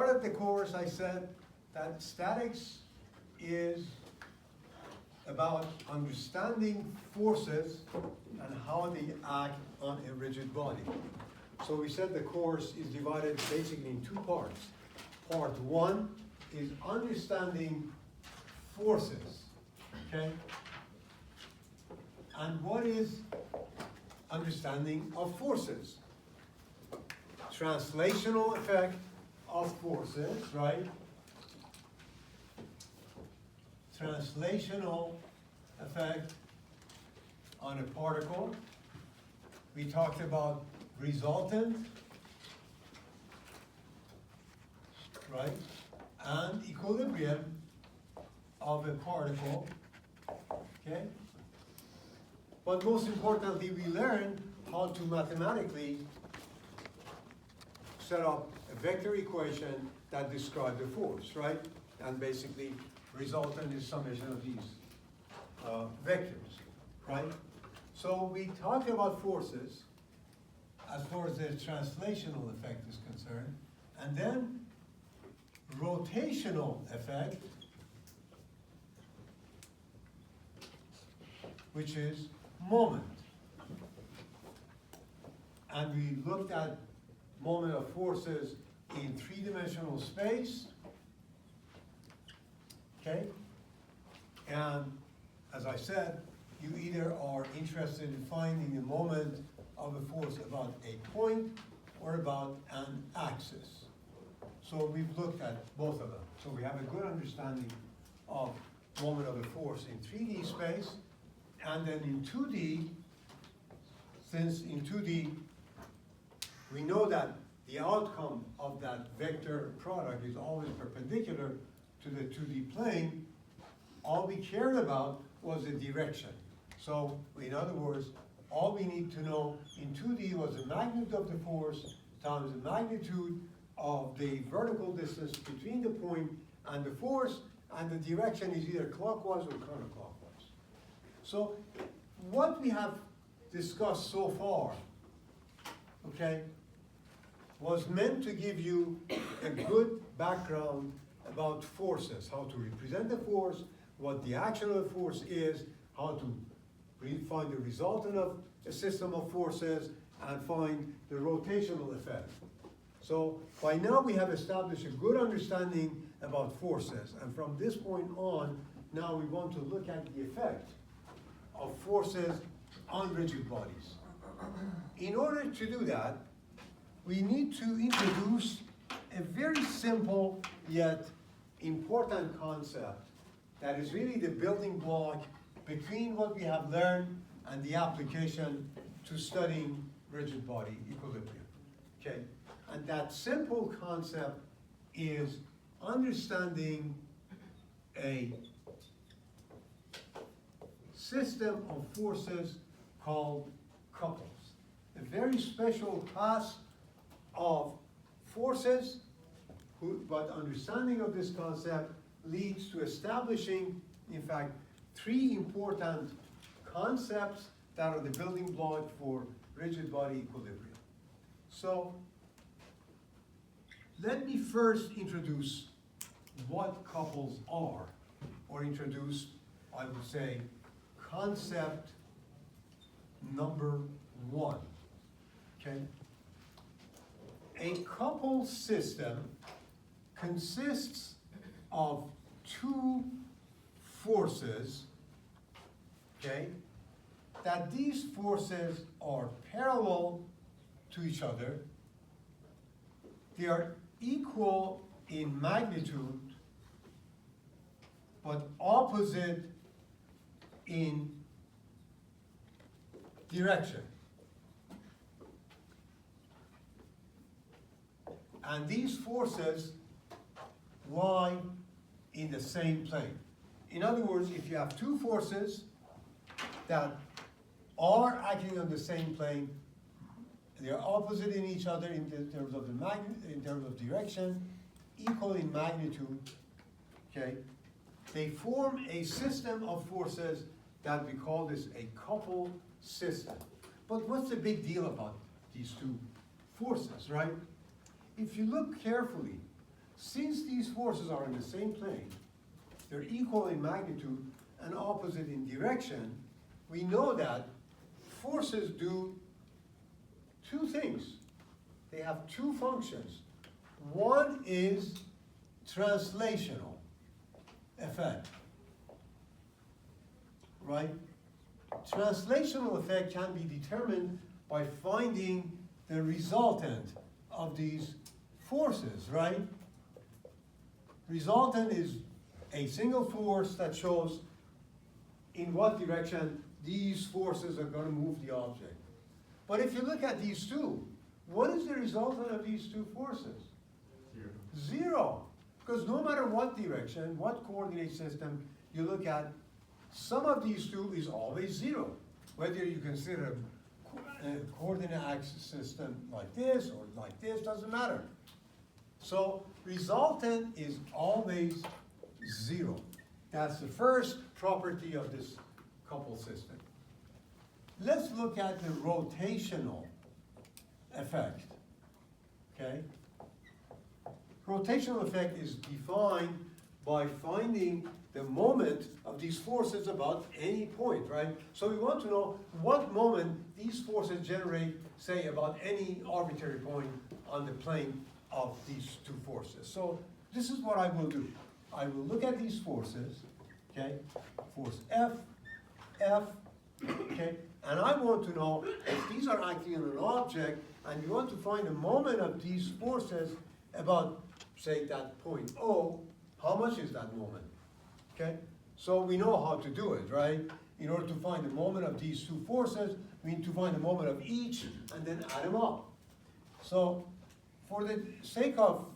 started the course, I said that statics is about understanding forces and how they act on a rigid body. So we said the course is divided basically in two parts. Part one is understanding forces, okay? And what is understanding of forces? Translational effect of forces, right? Translational effect on a particle. We talked about resultant, right? And equilibrium of a particle, okay? But most importantly, we learned how to mathematically set up a vector equation that describes the force, right? And basically, resultant is summation of these vectors, right? So we talked about forces as far as their translational effect is concerned, and then rotational effect, which is moment. And we looked at moment of forces in three-dimensional space, okay? And as I said, you either are interested in finding the moment of a force about a point or about an axis. So we've looked at both of them. So we have a good understanding of moment of a force in 3D space, and then in 2D, since in 2D, we know that the outcome of that vector product is always perpendicular to the 2D plane. All we cared about was the direction. So in other words, all we need to know in 2D was the magnitude of the force times the magnitude of the vertical distance between the point and the force, and the direction is either clockwise or counterclockwise. So what we have discussed so far, okay, was meant to give you a good background about forces, how to represent the force, what the action of the force is, how to find the resultant of a system of forces, and find the rotational effect. So by now we have established a good understanding about forces, and from this point on, now we want to look at the effect of forces on rigid bodies. In order to do that, we need to introduce a very simple yet important concept that is really the building block between what we have learned and the application to studying rigid body equilibrium, okay? And that simple concept is understanding a system of forces called couples. A very special class of forces, but understanding of this concept leads to establishing, in fact, three important concepts that are the building block for rigid body equilibrium. So let me first introduce what couples are, or introduce, I would say, concept number one, okay? A coupled system consists of two forces, okay, that these forces are parallel to each other. They are equal in magnitude, but opposite in direction. And these forces lie in the same plane. In other words, if you have two forces that are acting on the same plane, they are opposite in each other in terms of in terms of direction, equal in magnitude, okay? They form a system of forces that we call this a coupled system. But what's the big deal about these two forces, right? If you look carefully, since these forces are in the same plane, they're equal in magnitude and opposite in direction, we know that forces do two things. They have two functions. One is translational effect, right? Translational effect can be determined by finding the resultant of these forces, right? Resultant is a single force that shows in what direction these forces are going to move the object. But if you look at these two, what is the resultant of these two forces? Zero. Because no matter what direction, what coordinate system you look at, sum of these two is always zero. Whether you consider a coordinate axis system like this or like this, doesn't matter. So resultant is always zero. That's the first property of this coupled system. Let's look at the rotational effect, okay? Rotational effect is defined by finding the moment of these forces about any point, right? So we want to know what moment these forces generate, say, about any arbitrary point on the plane of these two forces. So this is what I will do. I will look at these forces, okay? Force F, okay? And I want to know if these are acting on an object, and you want to find the moment of these forces about, say, that point O, how much is that moment? Okay? So we know how to do it, right? In order to find the moment of these two forces, we need to find the moment of each and then add them up. So for the sake of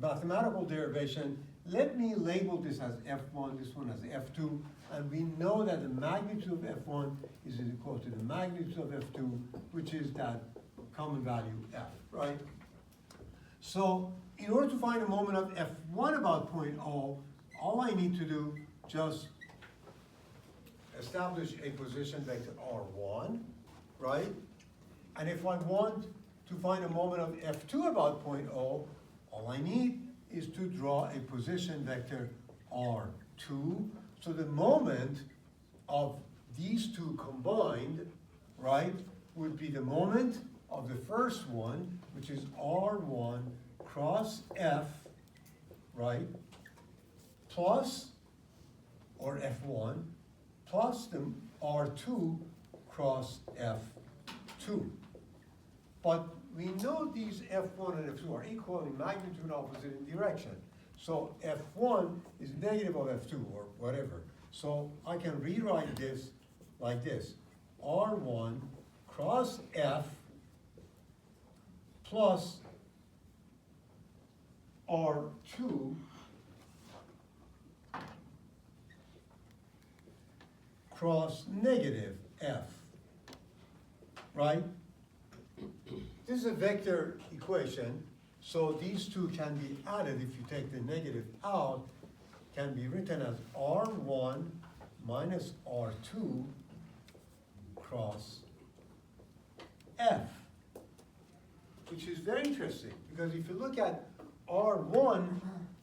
mathematical derivation, let me label this as F1, this one as F2, and we know that the magnitude of F1 is equal to the magnitude of F2, which is that common value F, right? So in order to find a moment of F1 about point O, all I need to do just establish a position vector R1, right? And if I want to find a moment of F2 about point O, all I need is to draw a position vector R2. So the moment of these two combined, right, would be the moment of the first one, which is R1 cross F, right, plus, or F1, plus the R2 cross F2. But we know these F1 and F2 are equal in magnitude, opposite in direction. So F1 is negative of F2 or whatever. So I can rewrite this like this. R1 cross F plus R2 cross negative F, right? This is a vector equation, so these two can be added. If you take the negative out, can be written as R1 minus R2 cross F, which is very interesting, because if you look at R1,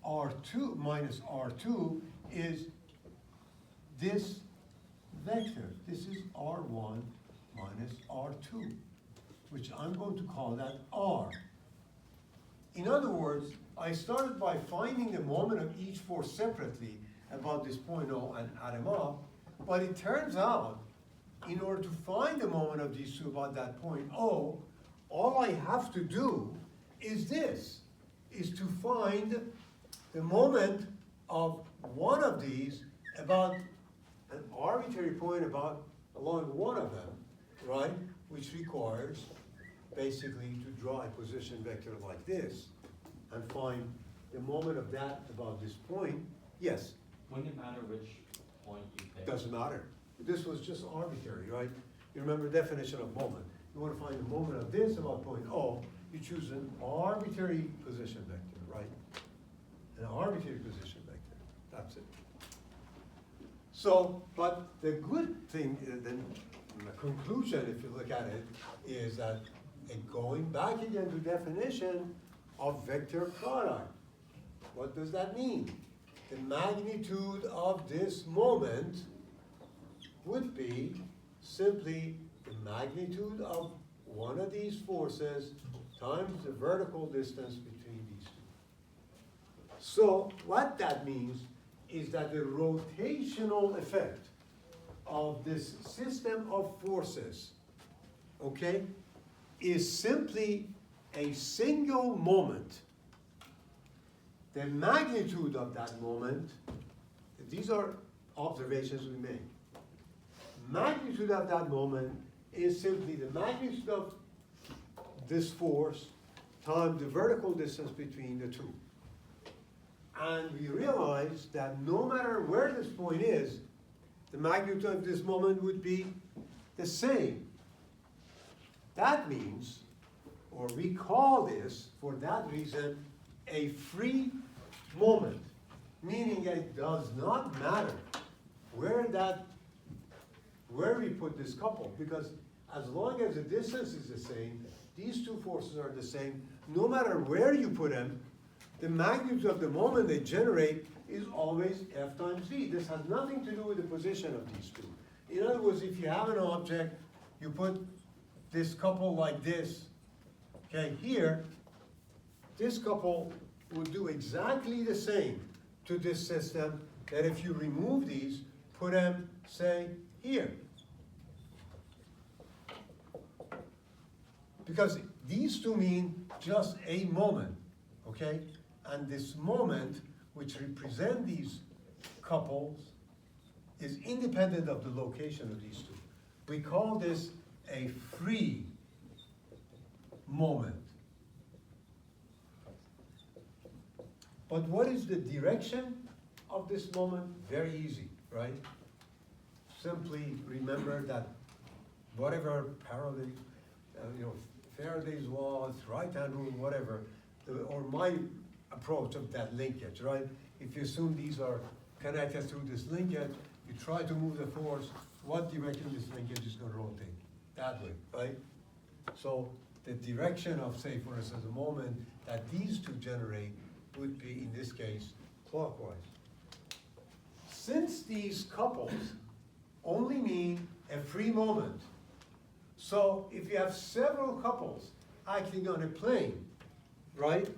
R2 minus R2 is this vector. This is R1 minus R2, which I'm going to call that R. In other words, I started by finding the moment of each force separately about this point O and add them up, but it turns out, in order to find the moment of these two about that point O, all I have to do is this, is to find the moment of one of these about an arbitrary point along one of them, right? Which requires basically to draw a position vector like this and find the moment of that about this point. Yes? Wouldn't it matter which point you pick? Doesn't matter. This was just arbitrary, right? You remember the definition of moment. You want to find the moment of this about point O, you choose an arbitrary position vector, right? An arbitrary position vector. That's it. So, but the good thing, then the conclusion, if you look at it, is that going back again to definition, of vector product. What does that mean? The magnitude of this moment would be simply the magnitude of one of these forces times the vertical distance between these two. So what that means is that the rotational effect of this system of forces, okay, is simply a single moment. The magnitude of that moment, these are observations we make. Magnitude of that moment is simply the magnitude of this force times the vertical distance between the two. And we realize that no matter where this point is, the magnitude of this moment would be the same. That means, or we call this, for that reason, a free moment, meaning it does not matter where we put this couple, because as long as the distance is the same, these two forces are the same, no matter where you put them, the magnitude of the moment they generate is always F times V. This has nothing to do with the position of these two. In other words, if you have an object, you put this couple like this, okay, here, this couple will do exactly the same to this system that if you remove these, put them, say, here. Because these two mean just a moment, okay? And this moment, which represent these couples, is independent of the location of these two. We call this a free moment. But what is the direction of this moment? Very easy, right? Simply remember that whatever parallel, Faraday's law, right-hand rule, whatever, or my approach of that linkage, right? If you assume these are connected through this linkage, you try to move the force, what direction this linkage is going to rotate? That way, right? So the direction of, say, for instance, the moment that these two generate would be, in this case, clockwise. Since these couples only mean a free moment, so if you have several couples acting on a plane, right?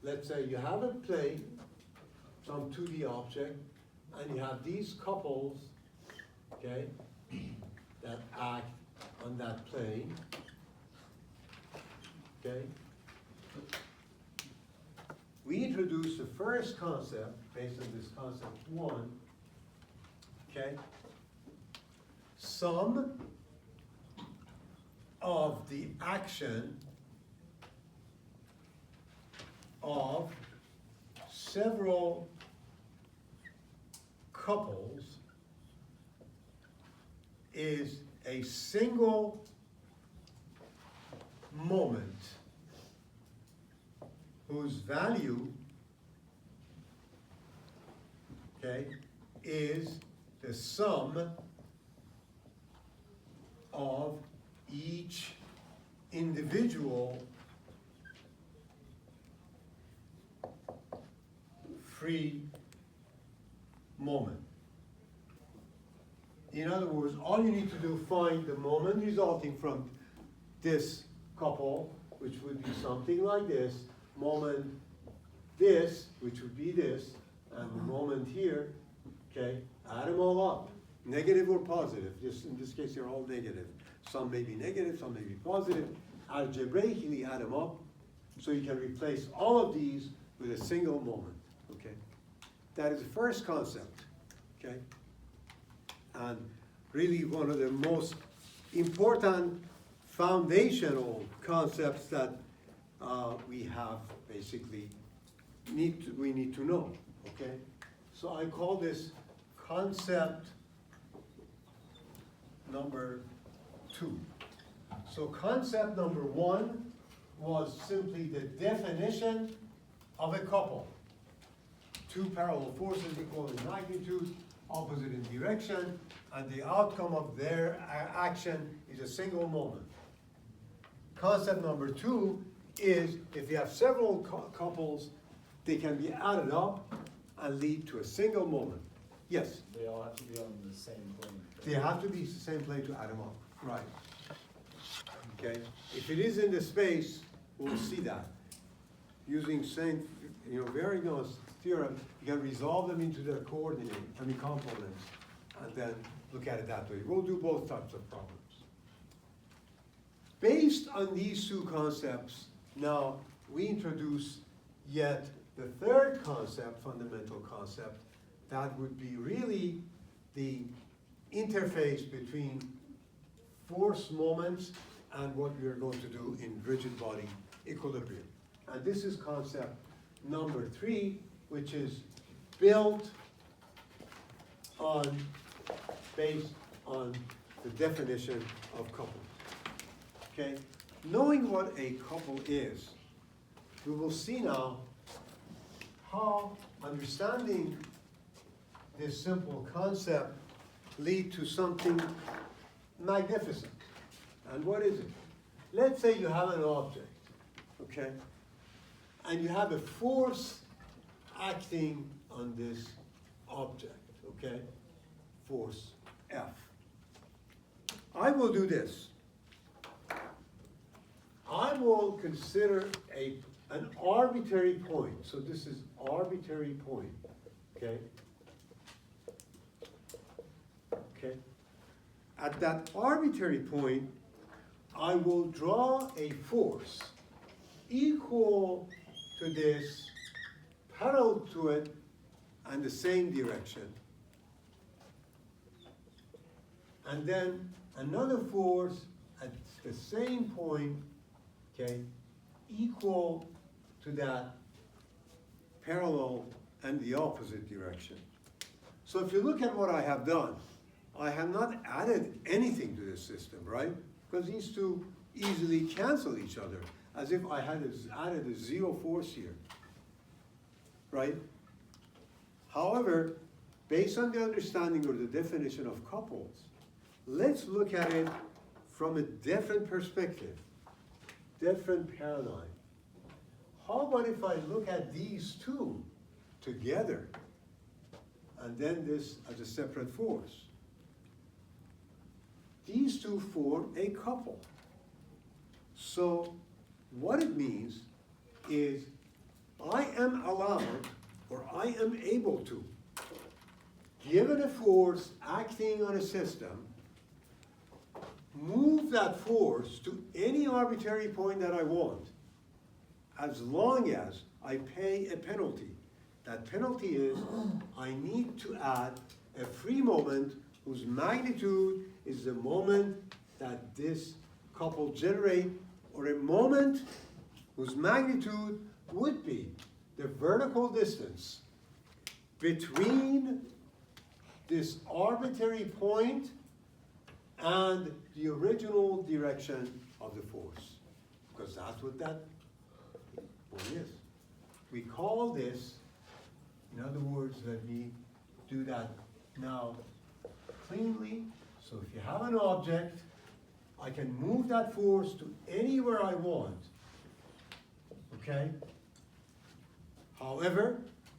Let's say you have a plane, some 2D object, and you have these couples, okay, that act on that plane, okay? We introduce the first concept based on this concept 1, okay? Sum of the action of several couples is a single moment whose value, okay, is the sum of each individual free moment. In other words, all you need to do, find the moment resulting from this couple, which would be something like this, moment this, which would be this, and the moment here, okay, add them all up, negative or positive. Just in this case, they're all negative. Some may be negative, some may be positive. Algebraically add them up, so you can replace all of these with a single moment, okay? That is the first concept, okay? And really one of the most important foundational concepts that we have basically we need to know, okay? So I call this concept number 2. So concept number 1 was simply the definition of a couple. Two parallel forces equal in magnitude, opposite in direction, and the outcome of their action is a single moment. Concept number 2 is if you have several couples, they can be added up and lead to a single moment. Yes, They all have to be on the same plane. they have to be the same plane to add them up, right? Okay, if it is in the space, we'll see that. Using same, Varignon's theorem, you can resolve them into their coordinate, components, and then look at it that way. We'll do both types of problems. Based on these two concepts, now we introduce yet the third concept, fundamental concept, that would be really the interface between force moments and what we are going to do in rigid body equilibrium. And this is concept number 3, which is built based on the definition of couples. Okay? Knowing what a couple is, we will see now how understanding this simple concept lead to something magnificent. And what is it? Let's say you have an object, okay? And you have a force acting on this object, okay? Force F. I will do this. I will consider an arbitrary point. So this is arbitrary point, okay? Okay. At that arbitrary point, I will draw a force equal to this, parallel to it, and the same direction. And then another force at the same point, okay, equal to that, parallel and the opposite direction. So if you look at what I have done, I have not added anything to this system, right? Because these two easily cancel each other, as if I had added a zero force here, right? However, based on the understanding or the definition of couples, let's look at it from a different perspective, different paradigm. How about if I look at these two together, and then this as a separate force? These two form a couple. So what it means is I am allowed, or I am able to, given a force acting on a system, move that force to any arbitrary point that I want, as long as I pay a penalty. That penalty is I need to add a free moment whose magnitude is the moment that this couple generate, or a moment whose magnitude would be the vertical distance between this arbitrary point and the original direction of the force. Because that's what that point is. We call this, in other words, let me do that now cleanly. So if you have an object, I can move that force to anywhere I want, okay? However,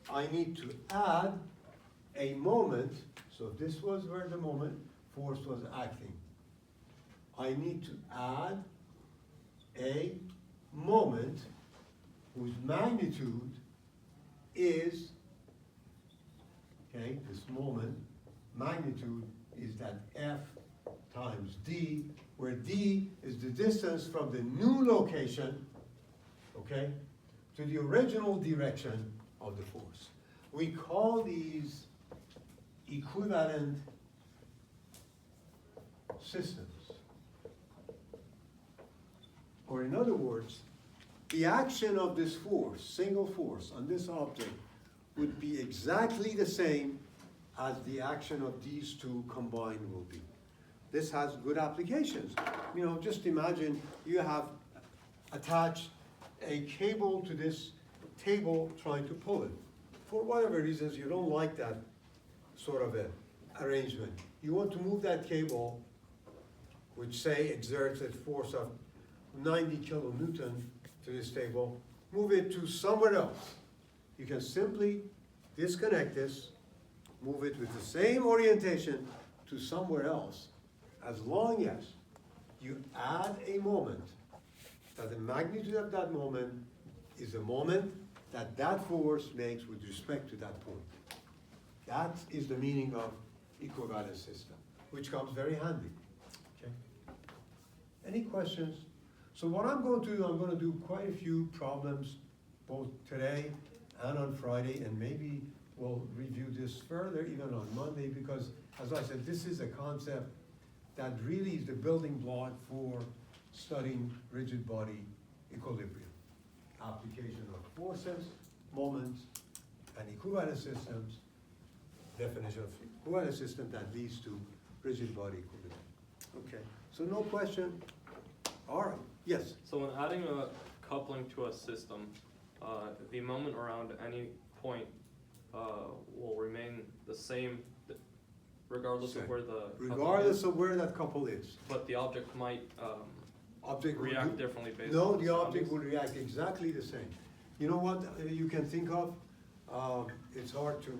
I need to add a moment. So if this was where the force was acting, I need to add a moment whose magnitude is, okay, this moment, magnitude is that F times D, where D is the distance from the new location, okay, to the original direction of the force. We call these equivalent systems. Or in other words, the action of this force, single force, on this object would be exactly the same as the action of these two combined will be. This has good applications. You know, just imagine you have attached a cable to this table trying to pull it. For whatever reasons, you don't like that sort of arrangement. You want to move that cable, which say exerts a force of 90 kilonewton, to this table, move it to somewhere else. You can simply disconnect this, move it with the same orientation to somewhere else, as long as you add a moment, that the magnitude of that moment is the moment that that force makes with respect to that point. That is the meaning of equivalent system, which comes very handy. Okay. Any questions? So what I'm going to do, I'm going to do quite a few problems, both today and on Friday, and maybe we'll review this further even on Monday, because as I said, this is a concept that really is the building block for studying rigid body equilibrium. Application of forces, moments, and equivalent systems, definition of equivalent system that leads to rigid body equilibrium. Okay, so no question? All right, yes? So when adding a coupling to a system, the moment around any point will remain the same regardless of where the Regardless is, of where that couple is. but the object might Object will react do- differently based No, on the object will react exactly the same. You know what you can think of? It's hard to,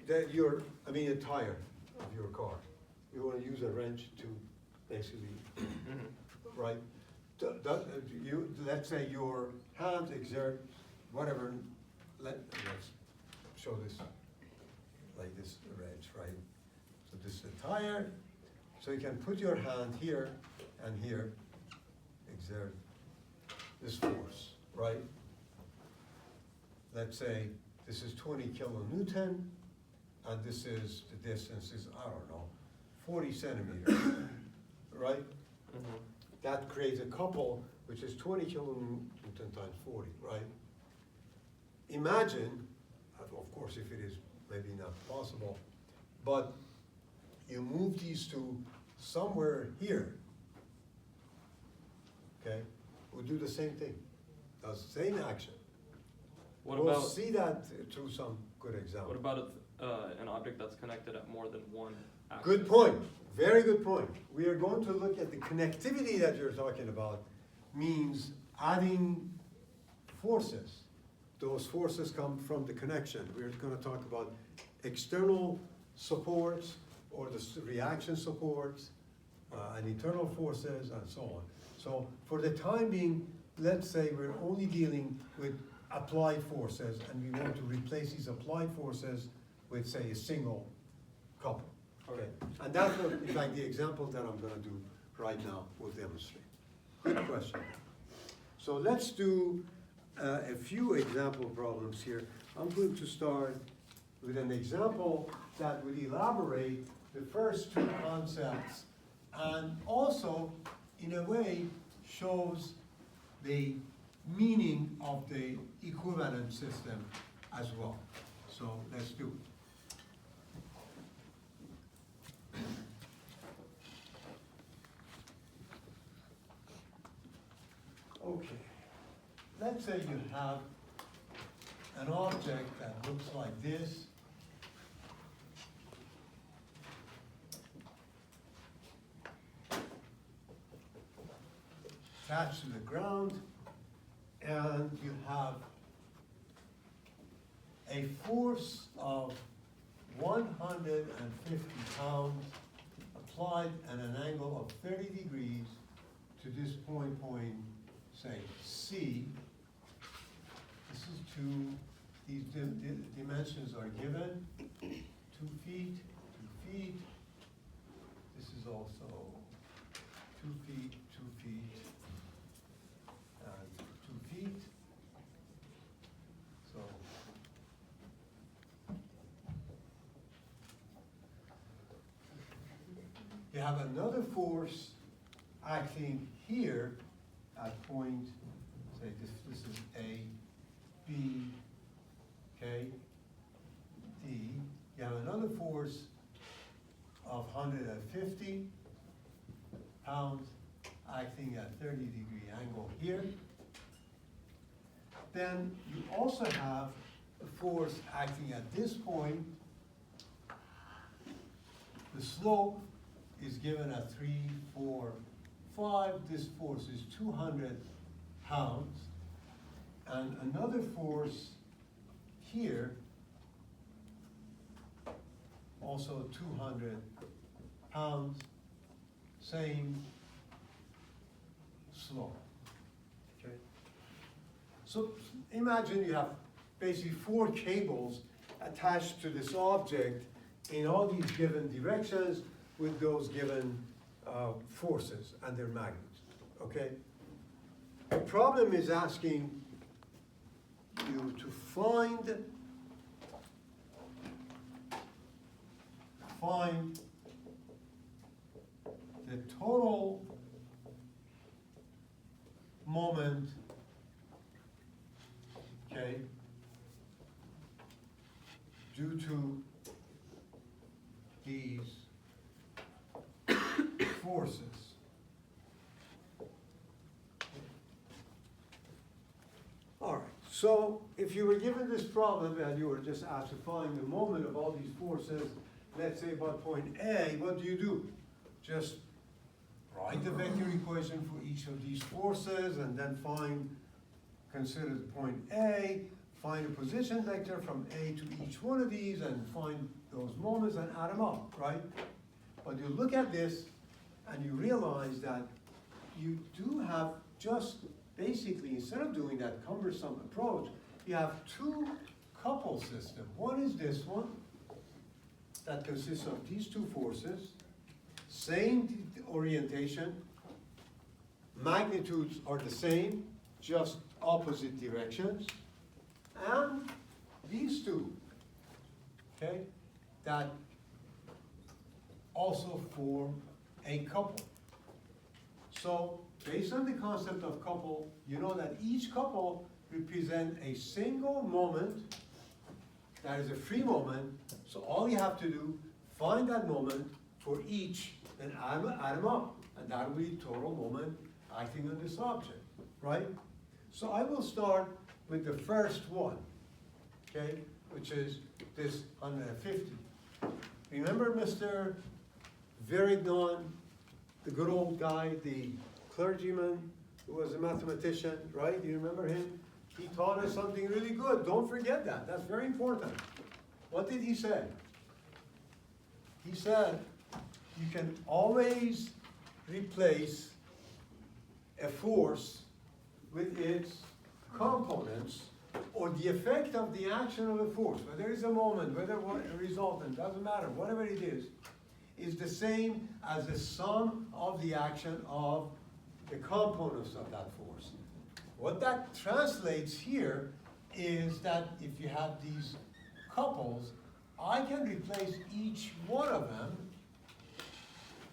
that a tire of your car. You wanna use a wrench to basically, right? Let's say your hands exert whatever, let's show this like this wrench, right? So this is the tire, so you can put your hand here and here, exert this force, right? Let's say this is 20 kilonewton, and this is, the distance is, I don't know, 40 centimeters, right? That creates a couple, which is 20 kilonewton times 40, right? Imagine, of course, if it is maybe not possible, but you move these two somewhere here, okay? We'll do the same thing, does the same action. What We'll about see that through some good example. what about an object that's connected at more than one axis? Good point, very good point. We are going to look at the connectivity that you're talking about, means adding forces. Those forces come from the connection. We're gonna talk about external supports, or the reaction supports, and internal forces, and so on. So for the time being, let's say we're only dealing with applied forces, and we want to replace these applied forces with, say, a single couple. Okay, and that's what, in fact, the example that I'm gonna do right now will demonstrate. Good question. So let's do a few example problems here. I'm going to start with an example that will elaborate the first two concepts, and also, in a way, shows the meaning of the equivalent system as well. So let's do it. Okay, let's say you have an object that looks like this. Attached to the ground, and you have a force of 150 pounds applied at an angle of 30 degrees to this point, say, C. This is these dimensions are given, 2 feet, 2 feet. This is also 2 feet, 2 feet, and 2 feet. So you have another force acting here at point, say this is A, B, okay, D. You have another force of 150 pounds acting at 30-degree angle here. Then you also have a force acting at this point. The slope is given at 3, 4, 5, this force is 200 pounds, and another force here, also 200 pounds, same slope. Okay? So imagine you have basically 4 cables attached to this object in all these given directions with those given forces and their magnitudes, okay? The problem is asking you to find the total moment, okay, due to these forces. All right, so if you were given this problem and you were just asked to find the moment of all these forces, let's say about point A, what do? Just write the vector equation for each of these forces and then consider the point A, find a position vector from A to each one of these and find those moments and add them up, right? But you look at this and you realize that you do have just basically, instead of doing that cumbersome approach, you have 2 couple systems. One is this one that consists of these 2 forces, same orientation, magnitudes are the same, just opposite directions, and these 2, okay, that also form a couple. So based on the concept of couple, you know that each couple represents a single moment that is a free moment. So all you have to do, find that moment for each and add them up. And that will be total moment acting on this object, right? So I will start with the first one, okay, which is this 150. Remember Mr. Verignon, the good old guy, the clergyman who was a mathematician, right? Do you remember him? He taught us something really good. Don't forget that. That's very important. What did he say? He said, you can always replace a force with its components or the effect of the action of a force, whether it's a moment, whether a resultant, doesn't matter, whatever it is the same as the sum of the action of the components of that force. What that translates here is that if you have these couples, I can replace each one of them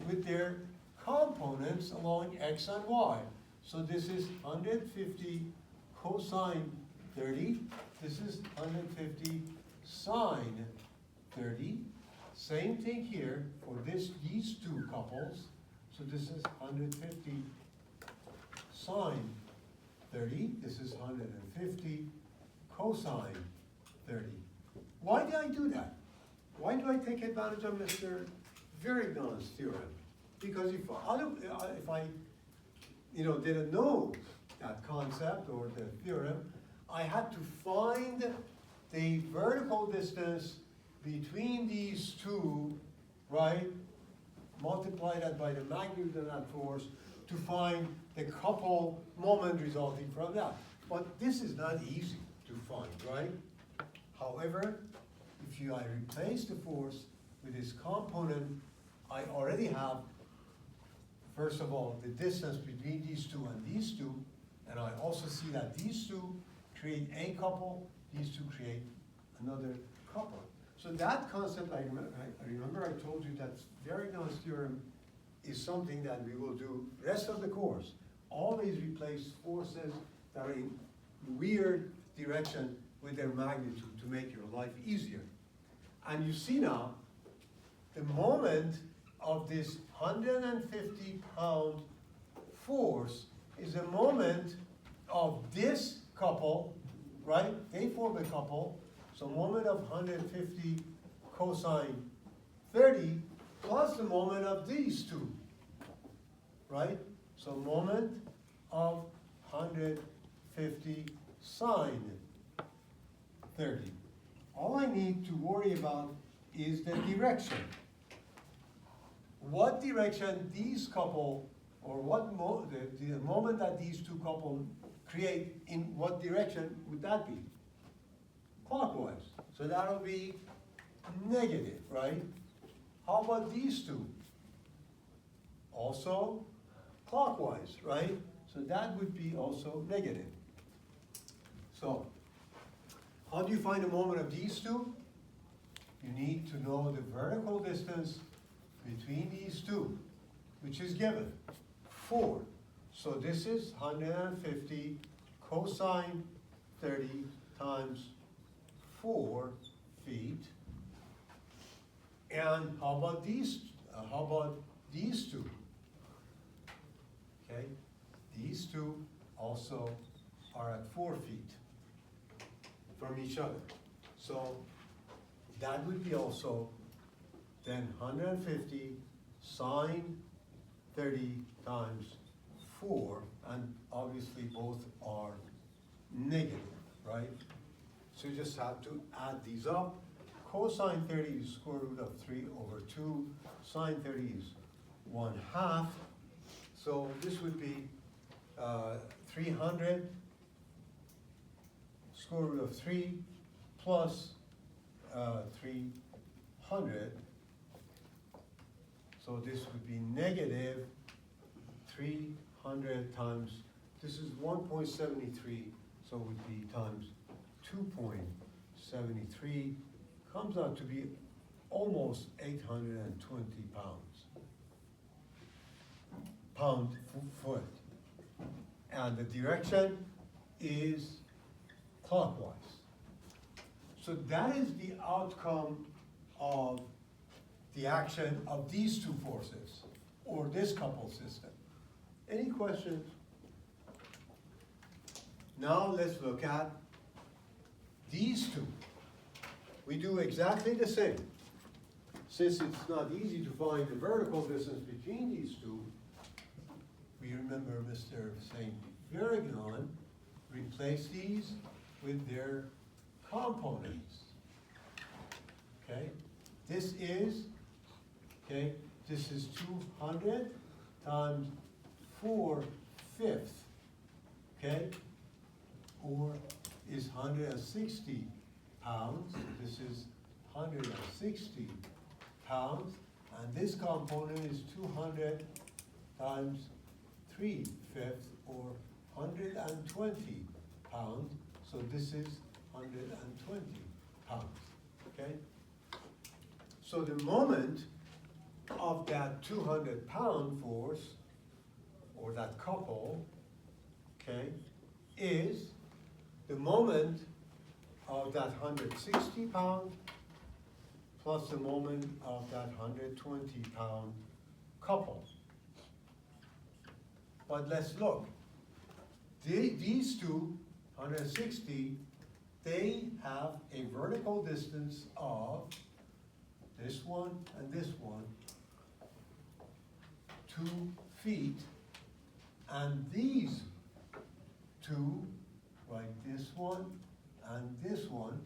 with their components along x and y. So this is 150 cosine 30. This is 150 sine 30. Same thing here for these 2 couples. So this is 150 sine 30. This is 150 cosine 30. Why did I do that? Why do I take advantage of Mr. Verignon's theorem? Because if I didn't know that concept or the theorem, I had to find the vertical distance between these 2, right? Multiply that by the magnitude of that force to find the couple moment resulting from that. But this is not easy to find, right? However, if I replace the force with this component, I already have, first of all, the distance between these 2 and these 2, and I also see that these 2 create a couple, these 2 create another couple. So that concept, I remember I told you that Verignon's theorem is something that we will do rest of the course. Always replace forces that are in weird direction with their magnitude to make your life easier. And you see now, the moment of this 150-pound force is a moment of this couple, right? They form a couple. So moment of 150 cosine 30 plus the moment of these 2, right? So moment of 150 sine 30. All I need to worry about is the direction. What direction these couple, or the moment that these two couple create, in what direction would that be? Clockwise. So that'll be negative, right? How about these two? Also clockwise, right? So that would be also negative. So, how do you find the moment of these two? You need to know the vertical distance between these two, which is given, 4. So this is 150 cosine 30 times 4 feet. And how about these two? Okay, these two also are at 4 feet from each other. So that would be also then 150 sine 30 times 4, and obviously both are negative, right? So you just have to add these up. Cosine 30 is square root of 3 over 2. Sine 30 is 1/2. So this would be 300 square root of 3 plus 300. So this would be negative 300 times, this is 1.73, so it would be times 2.73, comes out to be almost 820 pound-foot. And the direction is clockwise. So that is the outcome of the action of these two forces, or this coupled system. Any questions? Now let's look at these two. We do exactly the same. Since it's not easy to find the vertical distance between these two, we remember Mr. St. Virgin replace these with their components. Okay, this is 200 times 4/5, okay, or is 160 pounds. This is 160 pounds, and this component is 200 times 3/5, or 120 pounds. So this is 120 pounds, okay? So the moment of that 200-pound force, or that couple, okay, is the moment of that 160 pound plus the moment of that 120-pound couple. But let's look. These two, 160, they have a vertical distance of this one and this one, 2 feet, and these two, like this one and this one,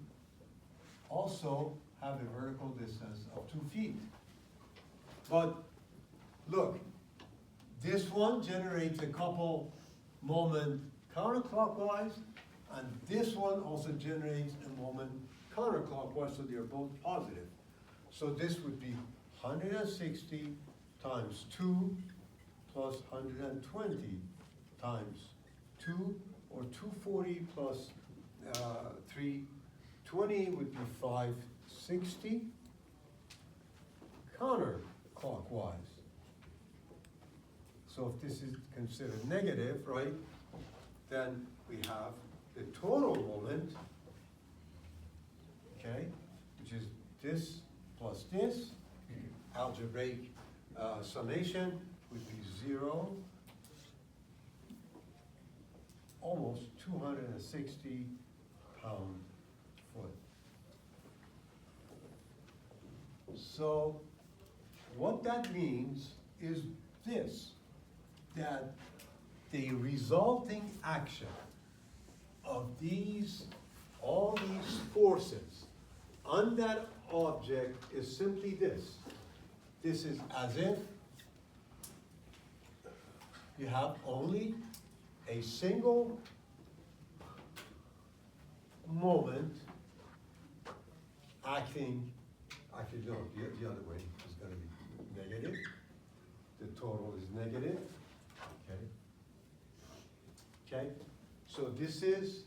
also have a vertical distance of 2 feet. But look, this one generates a couple moment counterclockwise, and this one also generates a moment counterclockwise, so they're both positive. So this would be 160 times 2 plus 120 times 2, or 240 plus 320 would be 560 counterclockwise. So if this is considered negative, right, then we have the total moment, okay, which is this plus this, algebraic summation would be 0, almost 260 pound-foot. So what that means is this. that the resulting action of all these forces on that object is simply this. This is as if you have only a single moment acting, actually no, the other way is gonna be negative. The total is negative, okay? Okay, so this is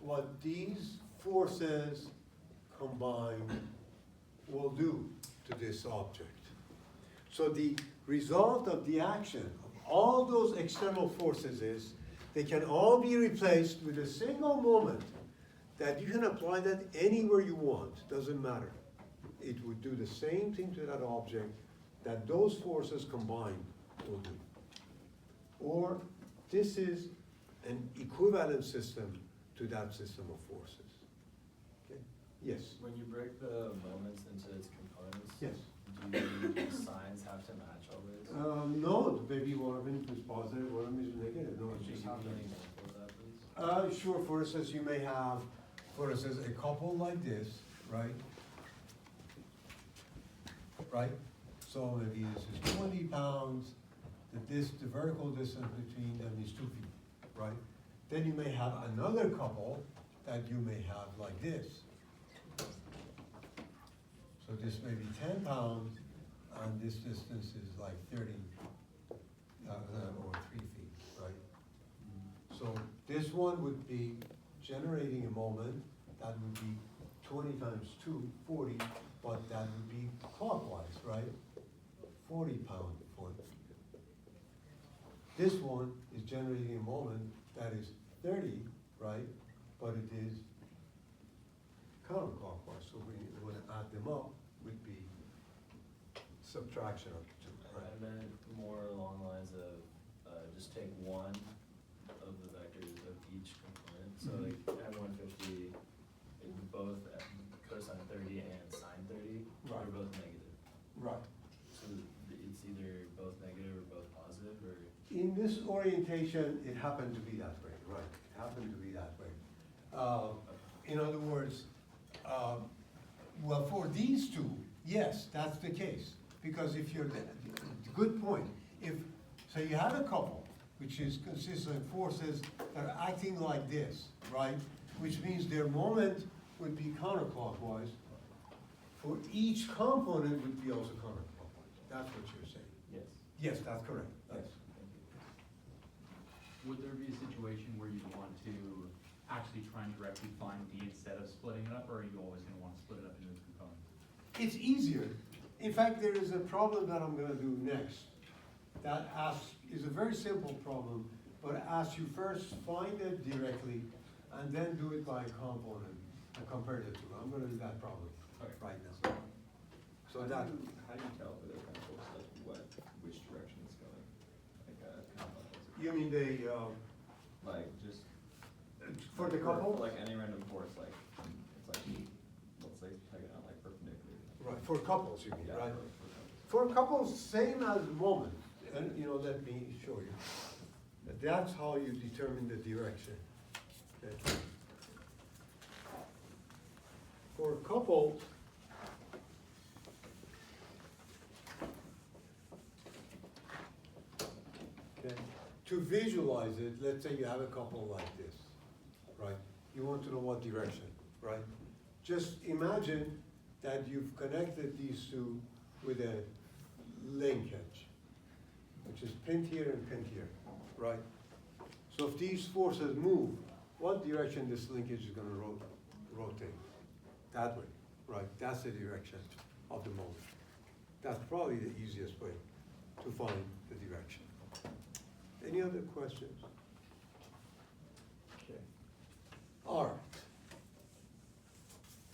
what these forces combined will do to this object. So the result of the action of all those external forces is they can all be replaced with a single moment that you can apply that anywhere you want, doesn't matter. It would do the same thing to that object that those forces combined will do. Or this is an equivalent system to that system of forces. Okay? Yes? When you break the moments into its components, Yes. do the signs have to match always? No, maybe one of them is positive, one of them is negative. No, it's Could you just give happening. me an example of that, please? Sure, for instance, you may have, for instance, a couple like this, right? Right? So maybe this is 20 pounds, the vertical distance between them is 2 feet, right? Then you may have another couple that you may have like this. So this may be 10 pounds, and this distance is like 30, or 3 feet, right? So this one would be generating a moment, that would be 20 times 2, 40, but that would be clockwise, right? 40-pound foot. This one is generating a moment that is 30, right? But it is counterclockwise, so when you want to add them up, would be subtraction of the two, I right? meant more along the lines of, just take one of the vectors of each component. So Mhm. like at 150, it would both cosine 30 and sine 30 Right. are both negative. Right. So it's either both negative or both positive, or? In this orientation, it happened to be that way, right? It happened to be that way. In other words, well, for these two, yes, that's the case. Because if you're, good point. So you have a couple, which consists of forces that are acting like this, right? Which means their moment would be counterclockwise. For each component would be also counterclockwise. That's what you're saying. Yes. Yes, that's correct. Yes. Would there be a situation where you'd want to actually try and directly find D instead of splitting it up, or are you always gonna wanna split it up into its components? It's easier. In fact, there is a problem that I'm gonna do next that is a very simple problem, but asks you first find it directly and then do it by component and compare the two. I'm gonna do that problem right now. So that, How do you tell for those kind of forces, like which direction it's going? Like complex. you mean Like just. for the couple? Like any random force, like, it's like, let's say, take it out like perpendicular. Right, for couples, you mean, Yeah, right? for- For couples, same as moment, and let me show you. That's how you determine the direction. Okay. For a couple, okay, to visualize it, let's say you have a couple like this, right? You want to know what direction, right? Just imagine that you've connected these two with a linkage, which is pinned here and pinned here, right? So if these forces move, what direction this linkage is gonna rotate? That way, right? That's the direction of the moment. That's probably the easiest way to find the direction. Any other questions? Okay. All right.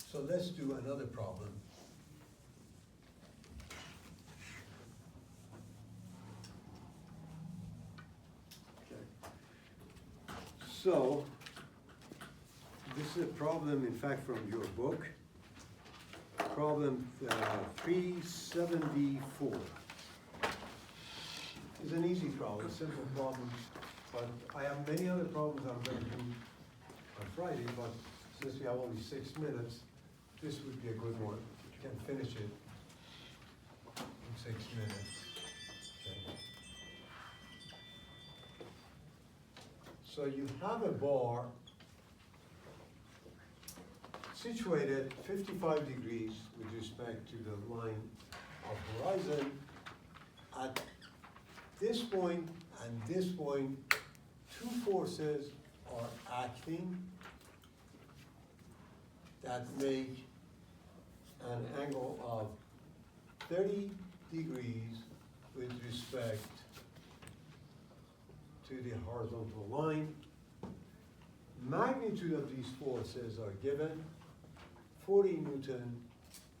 So let's do another problem. Okay. So, this is a problem, in fact, from your book. Problem 374. is an easy problem, simple problem, but I have many other problems I'm gonna do on Friday, but since we have only 6 minutes, this would be a good one. You can finish it in 6 minutes. Okay. So you have a bar situated 55 degrees with respect to the line of horizon. At this point and this point, two forces are acting that make an angle of 30 degrees with respect to the horizontal line. Magnitude of these forces are given, 40 Newton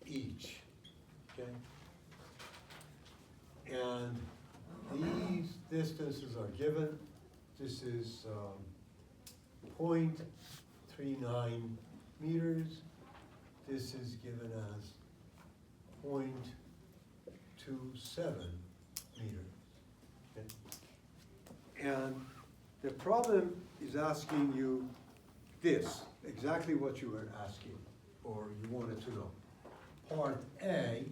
each, okay? And these distances are given. This is 0.39 meters. This is given as 0.27 meters. Okay? And the problem is asking you this, exactly what you were asking, or you wanted to know. Part A,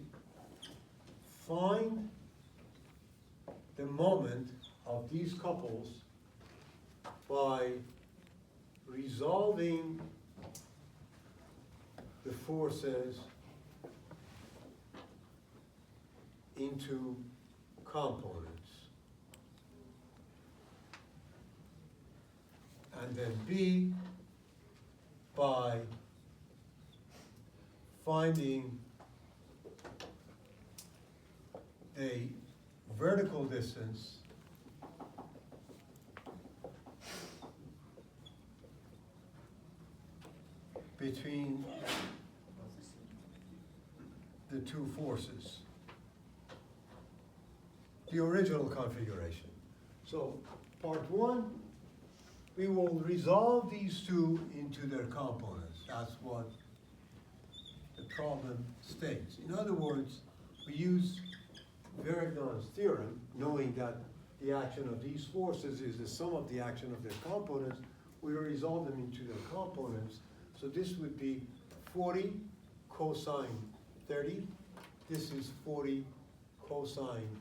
find the moment of these couples by resolving the forces into components. And then B, by finding a vertical distance between the two forces, the original configuration. So part one, we will resolve these two into their components. That's what the problem states. In other words, we use Verigne's theorem, knowing that the action of these forces is the sum of the action of their components. We resolve them into their components. So this would be 40 cosine 30. This is 40 cosine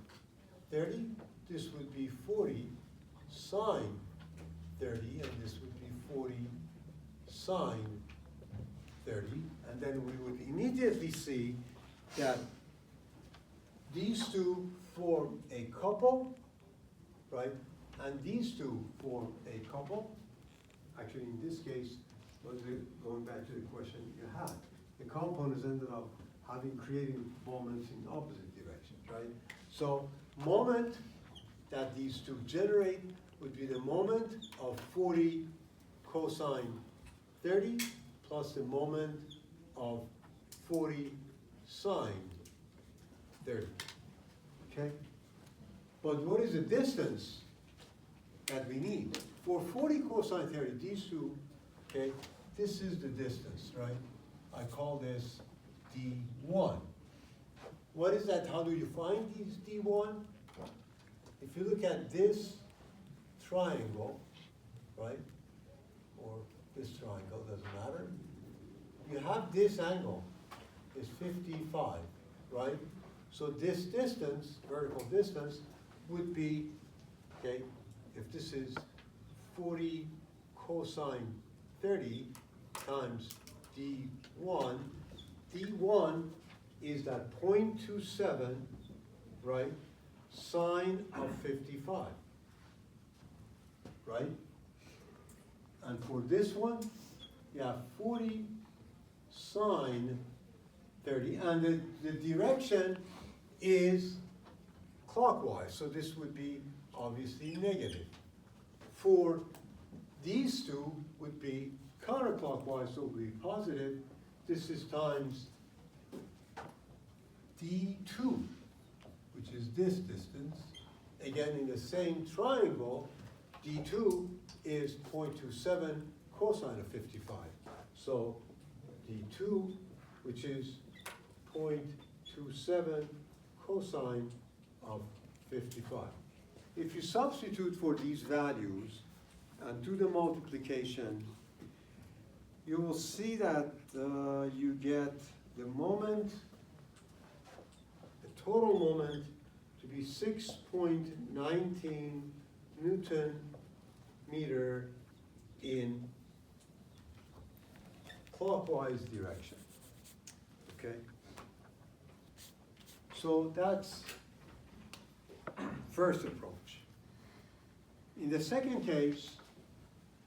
30. This would be 40 sine 30, and this would be 40 sine 30. And then we would immediately see that these two form a couple, right? And these two form a couple. Actually, in this case, going back to the question you had, the components ended up creating moments in opposite directions, right? So moment that these two generate would be the moment of 40 cosine 30 plus the moment of 40 sine 30, okay? But what is the distance that we need? For 40 cosine 30, these two, okay, this is the distance, right? I call this D1. What is that? How do you find these D1? If you look at this triangle, right, or this triangle, doesn't matter, you have this angle is 55, right? So this distance, vertical distance, would be, okay, if this is 40 cosine 30 times D1, D1 is that 0.27, right, sine of 55, right? And for this one, you have 40 sine 30, and the direction is clockwise, so this would be obviously negative. For these two would be counterclockwise, so it would be positive. This is times D2, which is this distance. Again, in the same triangle, D2 is 0.27 cosine of 55. So D2, which is 0.27 cosine of 55. if you substitute for these values and do the multiplication, you will see that you get the moment, the total moment, to be 6.19 Newton meter in clockwise direction, okay? So that's first approach. In the second case,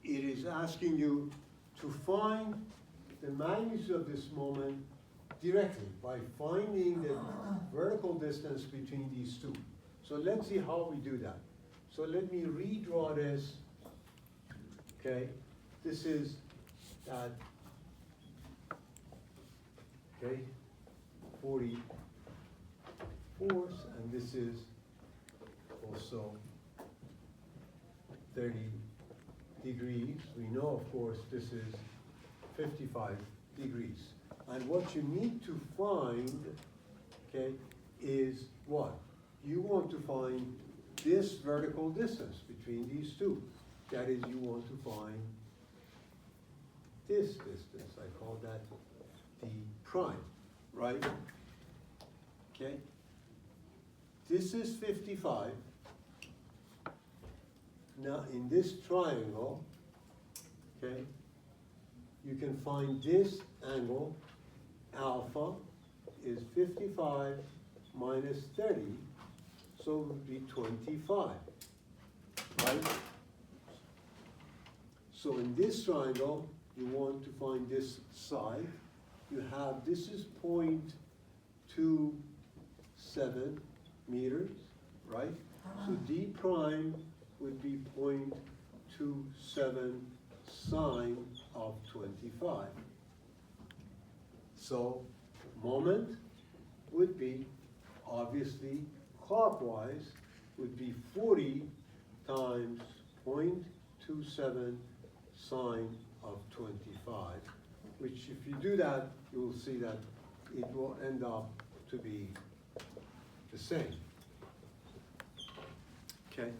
it is asking you to find the magnitude of this moment directly by finding the vertical distance between these two. So let's see how we do that. So let me redraw this, okay? This is that, okay, 40 force, and this is also 30 degrees. We know, of course, this is 55 degrees. And what you need to find, okay, is what? You want to find this vertical distance between these two. That is, you want to find this distance. I call that the prime, right? Okay? This is 55. Now, in this triangle, okay, you can find this angle, alpha, is 55 minus 30, so it would be 25, right? So in this triangle, you want to find this side. You have, this is 0.27 meters, right? So D prime would be 0.27 sine of 25. So moment would be, obviously, clockwise, would be 40 times 0.27 sine of 25, which if you do that, you will see that it will end up to be the same. Okay?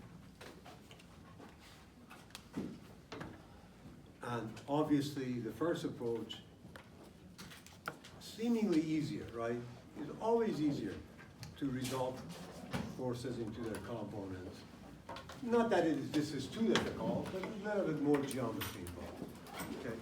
And obviously, the first approach, seemingly easier, right? It's always easier to resolve forces into their components. Not that this is too difficult, but a little bit more geometry involved, okay?